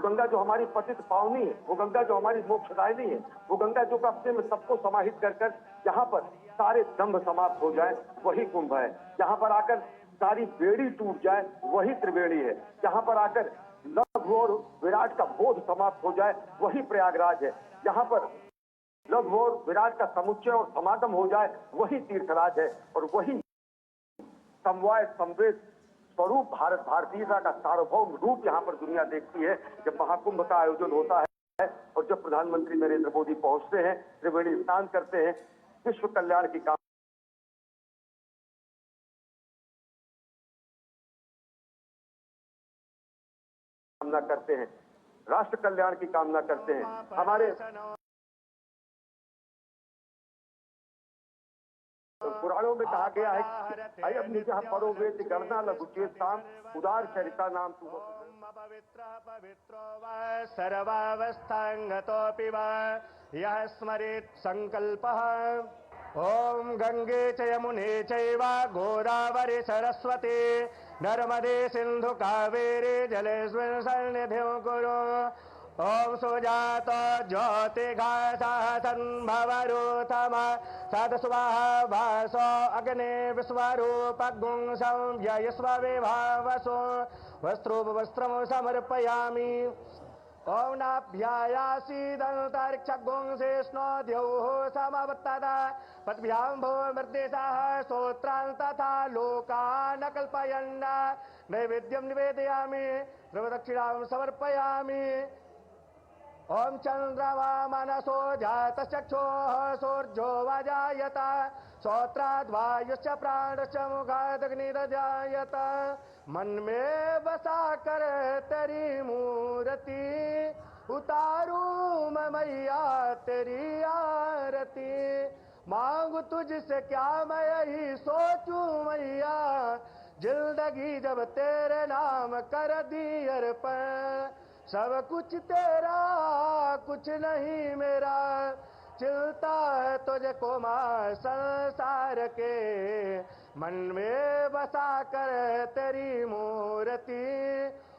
गंगा जो हमारी पतित पावनी है, वो गंगा जो हमारी मोक्षदायिनी है, वो गंगा जो अपने में सबको समाहित कर कर जहाँ पर सारे दंभ समाप्त हो जाए वही कुंभ है। जहाँ पर आकर सारी बेड़ी टूट जाए वही त्रिवेणी है। जहाँ पर आकर लघु और विराट का बोध समाप्त हो जाए वही प्रयागराज है। जहाँ पर लघु और विराट का समुच्चय और समागम हो जाए वही तीर्थराज है। और वही समवाय संवेद स्वरूप भारत भारतीयता का सार्वभौम रूप यहाँ पर दुनिया देखती है जब महाकुंभ का आयोजन होता है और जब प्रधानमंत्री नरेंद्र मोदी पहुंचते हैं, त्रिवेणी स्नान करते हैं, विश्व कल्याण की कामना करते हैं, राष्ट्र कल्याण की कामना करते हैं। हमारे पुराणों में कहा गया है कि अयम निजः परो वेति गणना लघुचेताम उदार चरिता नाम तु पवित्र पवित्रो वा सर्वावस्थांगतोऽपि वा यः स्मरेत् संकल्पः। ओम गंगे च यमुने चैव गोदावरी सरस्वती नर्मदे सिंधु कावेरी जलेस्मिन् सन्निधिं कुरु। ओम सुजात ज्योतिघासः सन्भवरूथम सदस्वाहा वासो अग्ने विश्वरूपगुं संव्ययस्व विभावसो वस्त्रोपवस्त्रं समर्पयामि। ओम नाभ्यायासीदन्तरिक्षगुं शेष्णो द्यौः समवत्तदा पद्भ्यां भूमर्देशः स्तोत्रान् तथा लोकान् कल्पयन् नैवेद्यं निवेदयामि सर्वदक्षिणां समर्पयामि। ओम चंद्रमा मनसो जातश्चक्षुः सूर्यो वाजायत श्रोत्राद्वायुश्च प्राणश्च मुखादग्निर्जायत। मन में बसा कर तेरी मूर्ति उतारूं मैं मैया तेरी आरती। मांगू तुझसे क्या मैं यही सोचूं मैया जिंदगी जब तेरे नाम कर दी अर्पण। सब कुछ तेरा कुछ नहीं मेरा चिलता है तुझको मां संसार के। मन में बसा कर तेरी मूर्ति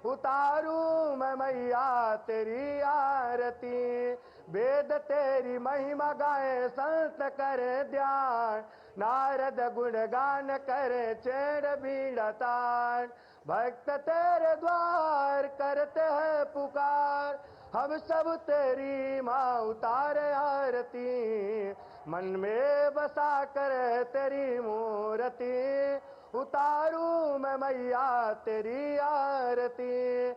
उतारूं मैं मैया तेरी आरती। वेद तेरी महिमा गाए संत करे ध्यान नारद गुणगान करे चेड़ बीड़तान। भक्त तेरे द्वार करते हैं पुकार हम सब तेरी माँ उतारे आरती। मन में बसा कर तेरी मूर्ति उतारूं मैं मैया तेरी आरती।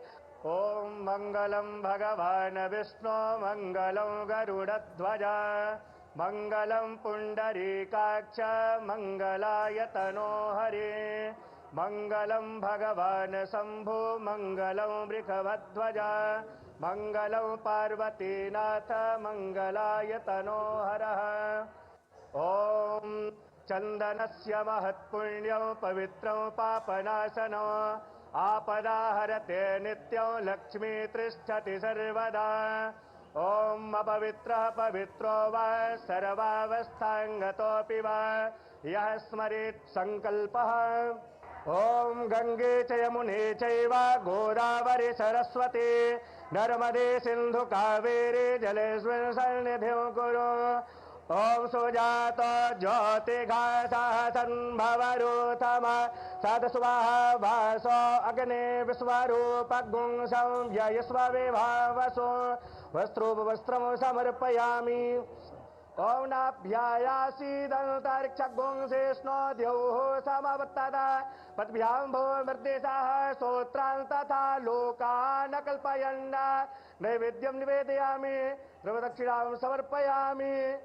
ओम मंगलम भगवान विष्णु मंगलम गरुड़ध्वज मंगलम पुंडरीकाक्ष मंगलाय तनो हरे। मंगलम भगवान शंभो मंगलम वृषभध्वज मंगलम पार्वतीनाथ मंगलाय तनो हरः। ओम चंदनस्य महत्पुण्यं पवित्रं पापनाशनं आपदाहरते नित्यं लक्ष्मी तिष्ठति सर्वदा। ओम अपवित्रः पवित्रो वा सर्वावस्थांगतोऽपि वा यः स्मरेत् संकल्पः। ओम गंगे च यमुने चैव गोदावरी सरस्वती नर्मदे सिंधु कावेरी जलेस्मिन् सन्निधिं कुरु। ओम सुजात ज्योतिघासः सन्भवरूथम सदस्वाहा वासो अग्ने विश्वरूपगुं संव्ययस्व विभावसो वस्त्रोपवस्त्रं समर्पयामि। ओम नाभ्यायासीदन्तरिक्षगुं शेष्णो द्यौः समवत्तदा पद्भ्यां भूमर्देशः स्तोत्रान् तथा लोकान् कल्पयन् नैवेद्यं निवेदयामि सर्वदक्षिणां समर्पयामि।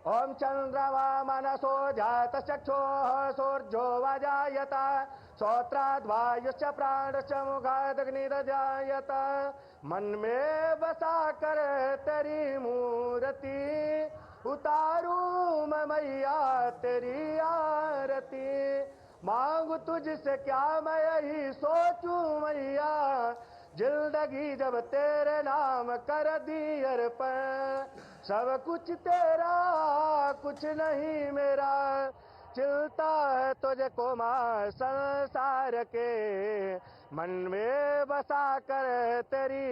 ओम चंद्रमा मनसो जातश्चक्षुः सूर्यो वाजायत श्रोत्राद्वायुश्च प्राणश्च मुखादग्निर्जायत। मन में बसा कर तेरी मूर्ति उतारूं मैं मैया तेरी आरती। मांगू तुझसे क्या मैं यही सोचूं मैया जिंदगी जब तेरे नाम कर दी अर्पण। सब कुछ तेरा कुछ नहीं मेरा चिलता है तुझको मां संसार के। मन में बसा कर तेरी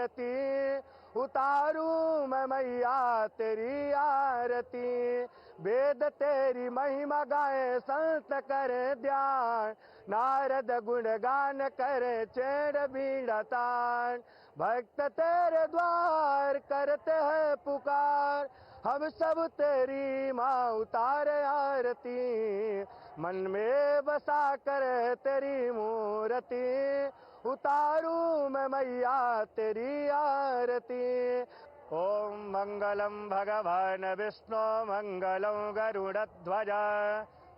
आरती, उतारूं मैं मैया तेरी आरती। वेद तेरी महिमा गाए संत करे ध्यान, नारद गुणगान करे चेड़ बीड़ा तान। भक्त तेरे द्वार करते हैं पुकार, हम सब तेरी माँ उतारे आरती। मन में बसा कर तेरी मूर्ति, उतारूं मैं मैया तेरी आरती। ओम मंगलम भगवान विष्णु मंगलम गरुड़ध्वज,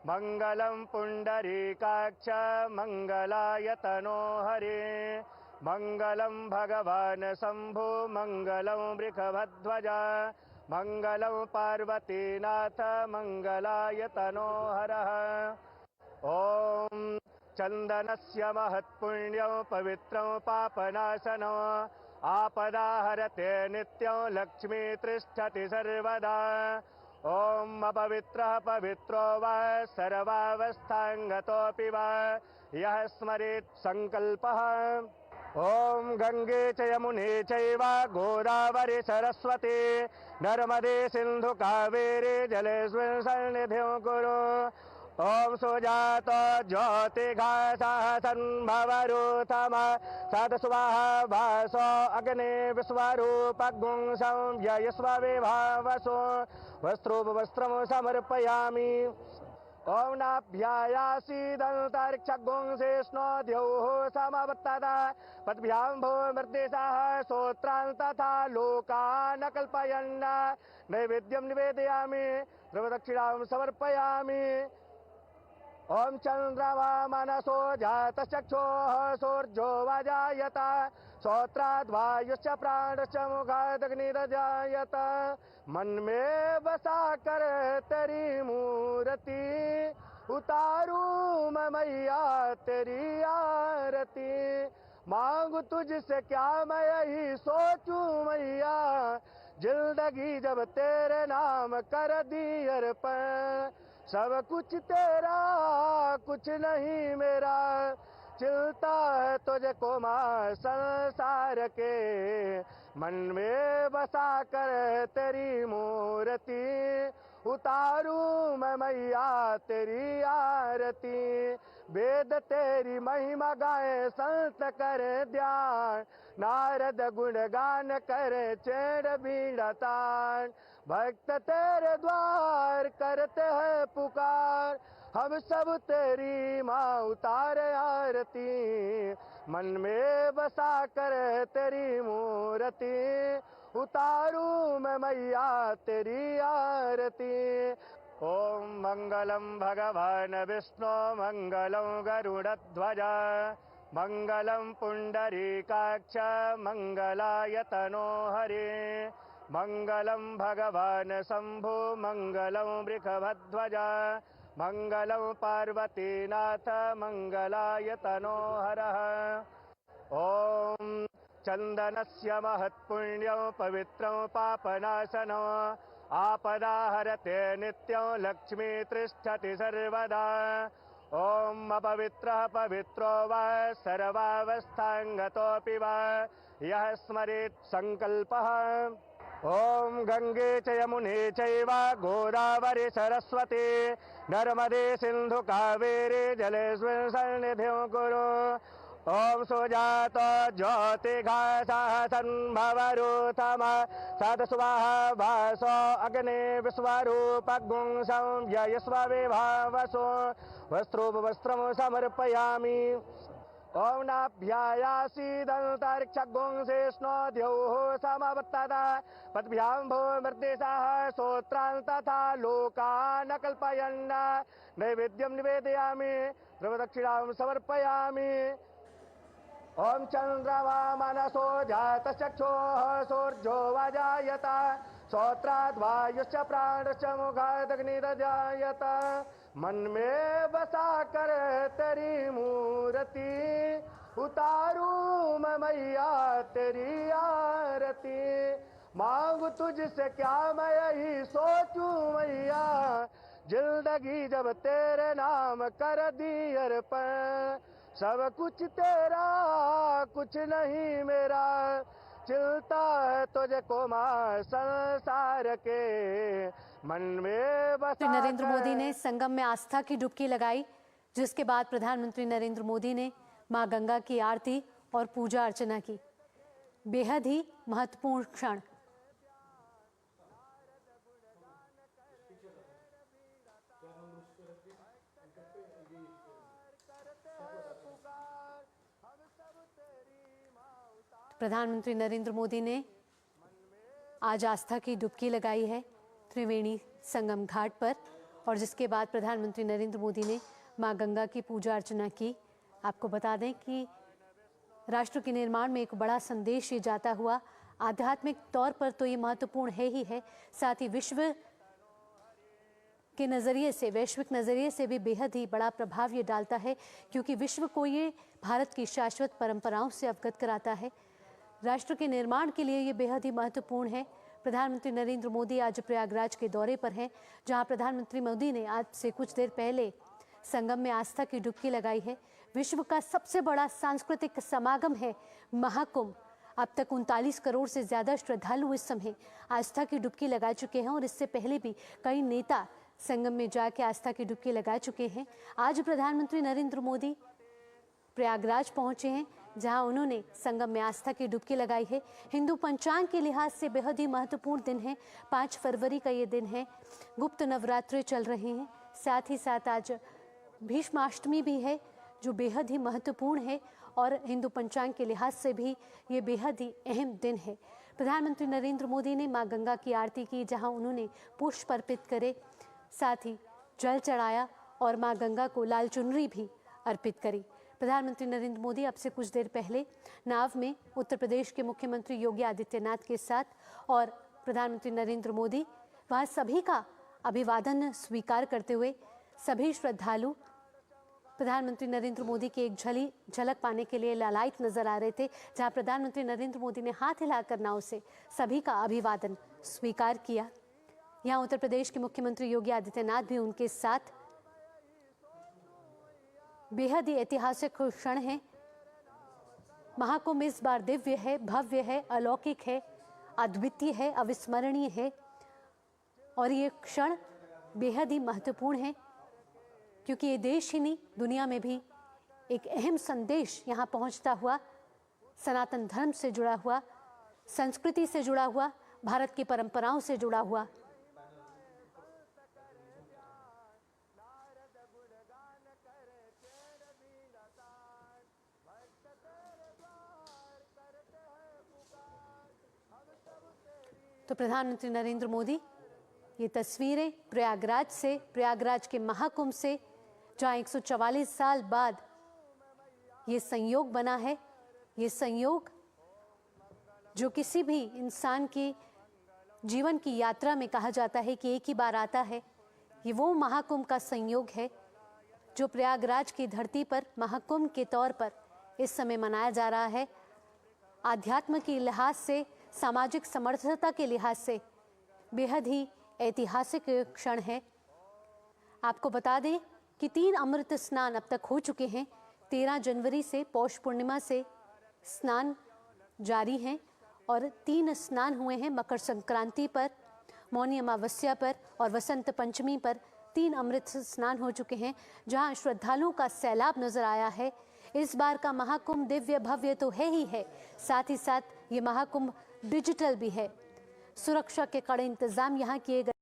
मंगलम पुंडरीकाक्ष मंगलाय तनो हरे। मंगलम भगवान शंभु मंगलम वृषभध्वज, मंगलम पार्वतीनाथ मंगलाय तनो हरः। ओम चंदनस्य महत्पुण्यं पवित्रं पापनाशनं, आपदाहरते नित्यं लक्ष्मी तिष्ठति सर्वदा। ओम अपवित्रः पवित्रो वा सर्वावस्थांगतोऽपि वा यः स्मरेत् संकल्पः। ओम गंगे च यमुने चैव गोदावरी सरस्वती नर्मदे सिंधु कावेरी जलेस्मिन् सन्निधिं कुरु। ओम सुजात ज्योतिघासः सन्भवरूथम सदस्वाहा भासो अग्ने विश्वरूपगुं संव्ययस्व विभावसो। वस्त्रोपवस्त्रं समर्पयामि। ओम नाभ्यायासीदन्तरिक्षगुं शेष्णो द्यौः समवत्तदा, पद्भ्यां भो मृद्देशाः श्रोत्रान् तथा लोकान् कल्पयन्। नैवेद्यं निवेदयामि, द्रवदक्षिणां समर्पयामि। ओम चंद्रमा मनसो जातचक्षुः सूर्यो वजायत, श्रोत्राद्वायुश्च प्राणश्च मुखादग्निरजायत। मन में बसा कर तेरी मूर्ति, उतारूं मैं मैया तेरी आरती। मांगू तुझसे क्या मैं यही सोचूं मैया, जिंदगी जब तेरे नाम कर दी अर्पण। सब कुछ तेरा कुछ नहीं मेरा, चिलता है तुझको माँ संसार के। मन में बसा कर तेरी मूर्ति, उतारूं मैं मैया तेरी आरती। वेद तेरी महिमा गाए संत करे ध्यान, नारद गुणगान करे चेड़ बीड़ा तान। भक्त तेरे द्वार करते हैं पुकार, हम सब तेरी माँ उतारे आरती। मन में बसा कर तेरी मूर्ति, उतारूं मैं मैया तेरी आरती। ओम मंगलम भगवान विष्णु मंगलम गरुड़ध्वज, मंगलम पुंडरीकाक्ष मंगलाय तनो हरे। मंगलम भगवान शंभु मंगलम वृषभध्वज, मंगलम पार्वतीनाथ मंगलाय तनो हरः। ओम चंदनस्य महत्पुण्यं पवित्रं पापनाशनं, आपदाहरते नित्यं लक्ष्मी तिष्ठति सर्वदा। ओम अपवित्रः पवित्रो वा सर्वावस्थांगतोऽपि वा यः स्मरेत् संकल्पः। ओम गंगे च यमुने चैव गोदावरी सरस्वती नर्मदे सिंधु कावेरी जलेस्मिन् सन्निधिं कुरु। ओम सुजात ज्योतिघासः सन्भवरूथम सदस्वाहा भासो अग्ने विश्वरूपगुं संव्ययस्व विभावसो। वस्त्रोपवस्त्रं समर्पयामि। ओम नाभ्यायासीदन्तरिक्षगुं शेष्णो द्यौः समवत्तदा, पद्भ्यां भो मृद्देशाः श्रोत्रान् तथा लोकान् कल्पयन्। नैवेद्यं निवेदयामि, द्रवदक्षिणां समर्पयामि। ओम चंद्रमा मनसो जातचक्षुः सूर्यो वजायत, श्रोत्राद्वायुश्च प्राणश्च मुखादग्निरजायत। मन में बसा कर तेरी मूर्ति, उतारूं मैं मैया तेरी आरती। मांगू तुझसे क्या मैं यही सोचूं मैया, जिंदगी जब तेरे नाम कर दी अर्पण। सब कुछ तेरा कुछ नहीं मेरा, चिल मिलता है तुझको माँ संसार के मन में बसा। नरेंद्र मोदी ने संगम में आस्था की डुबकी लगाई, जिसके बाद प्रधानमंत्री नरेंद्र मोदी ने मां गंगा की आरती और पूजा अर्चना की। बेहद ही महत्वपूर्ण क्षण। प्रधानमंत्री नरेंद्र मोदी ने आज आस्था की डुबकी लगाई है त्रिवेणी संगम घाट पर, और जिसके बाद प्रधानमंत्री नरेंद्र मोदी ने मां गंगा की पूजा अर्चना की। आपको बता दें कि राष्ट्र के निर्माण में एक बड़ा संदेश ये जाता हुआ, आध्यात्मिक तौर पर तो ये महत्वपूर्ण है ही है, साथ ही विश्व के नज़रिए से, वैश्विक नज़रिए से भी बेहद ही बड़ा प्रभाव ये डालता है, क्योंकि विश्व को ये भारत की शाश्वत परंपराओं से अवगत कराता है। राष्ट्र के निर्माण के लिए ये बेहद ही महत्वपूर्ण है। प्रधानमंत्री नरेंद्र मोदी आज प्रयागराज के दौरे पर हैं, जहां प्रधानमंत्री मोदी ने आज से कुछ देर पहले संगम में आस्था की डुबकी लगाई है। विश्व का सबसे बड़ा सांस्कृतिक समागम है महाकुंभ। अब तक 39 करोड़ से ज़्यादा श्रद्धालु इस समय आस्था की डुबकी लगा चुके हैं, और इससे पहले भी कई नेता संगम में जाके आस्था की डुबकी लगा चुके हैं। आज प्रधानमंत्री नरेंद्र मोदी प्रयागराज पहुंचे हैं, जहां उन्होंने संगम में आस्था की डुबकी लगाई है। हिंदू पंचांग के लिहाज से बेहद ही महत्वपूर्ण दिन है। 5 फरवरी का ये दिन है। गुप्त नवरात्रे चल रहे हैं, साथ ही साथ आज भीष्माष्टमी भी है, जो बेहद ही महत्वपूर्ण है, और हिंदू पंचांग के लिहाज से भी ये बेहद ही अहम दिन है। प्रधानमंत्री नरेंद्र मोदी ने मां गंगा की आरती की, जहां उन्होंने पुष्प अर्पित करे, साथ ही जल चढ़ाया और मां गंगा को लाल चुनरी भी अर्पित करी। प्रधानमंत्री नरेंद्र मोदी अब से कुछ देर पहले नाव में उत्तर प्रदेश के मुख्यमंत्री योगी आदित्यनाथ के साथ, और प्रधानमंत्री नरेंद्र मोदी वहाँ सभी का अभिवादन स्वीकार करते हुए सभी श्रद्धालु प्रधानमंत्री नरेंद्र मोदी की एक झलक पाने के लिए लालायित नजर आ रहे थे, जहां प्रधानमंत्री नरेंद्र मोदी ने हाथ हिलाकर नाव से सभी का अभिवादन स्वीकार किया। यहाँ उत्तर प्रदेश के मुख्यमंत्री योगी आदित्यनाथ भी उनके साथ। बेहद ही ऐतिहासिक क्षण है। महाकुंभ इस बार दिव्य है, भव्य है, अलौकिक है, अद्वितीय है, अविस्मरणीय है, और ये क्षण बेहद ही महत्वपूर्ण है, क्योंकि ये देश ही नहीं दुनिया में भी एक अहम संदेश यहाँ पहुँचता हुआ, सनातन धर्म से जुड़ा हुआ, संस्कृति से जुड़ा हुआ, भारत की परंपराओं से जुड़ा हुआ। तो प्रधानमंत्री नरेंद्र मोदी ये तस्वीरें प्रयागराज से, प्रयागराज के महाकुंभ से, जहाँ 144 साल बाद ये संयोग बना है। ये संयोग जो किसी भी इंसान की जीवन की यात्रा में कहा जाता है कि एक ही बार आता है, ये वो महाकुंभ का संयोग है जो प्रयागराज की धरती पर महाकुंभ के तौर पर इस समय मनाया जा रहा है। आध्यात्म के लिहाज से, सामाजिक समर्थता के लिहाज से बेहद ही ऐतिहासिक क्षण है। आपको बता दें कि 3 अमृत स्नान अब तक हो चुके हैं। 13 जनवरी से पौष पूर्णिमा से स्नान जारी हैं, और 3 स्नान हुए हैं मकर संक्रांति पर, मौनी अमावस्या पर और वसंत पंचमी पर। 3 अमृत स्नान हो चुके हैं, जहां श्रद्धालुओं का सैलाब नजर आया है। इस बार का महाकुंभ दिव्य भव्य तो है ही है, साथ ही साथ ये महाकुंभ डिजिटल भी है। सुरक्षा के कड़े इंतजाम यहाँ किए गए।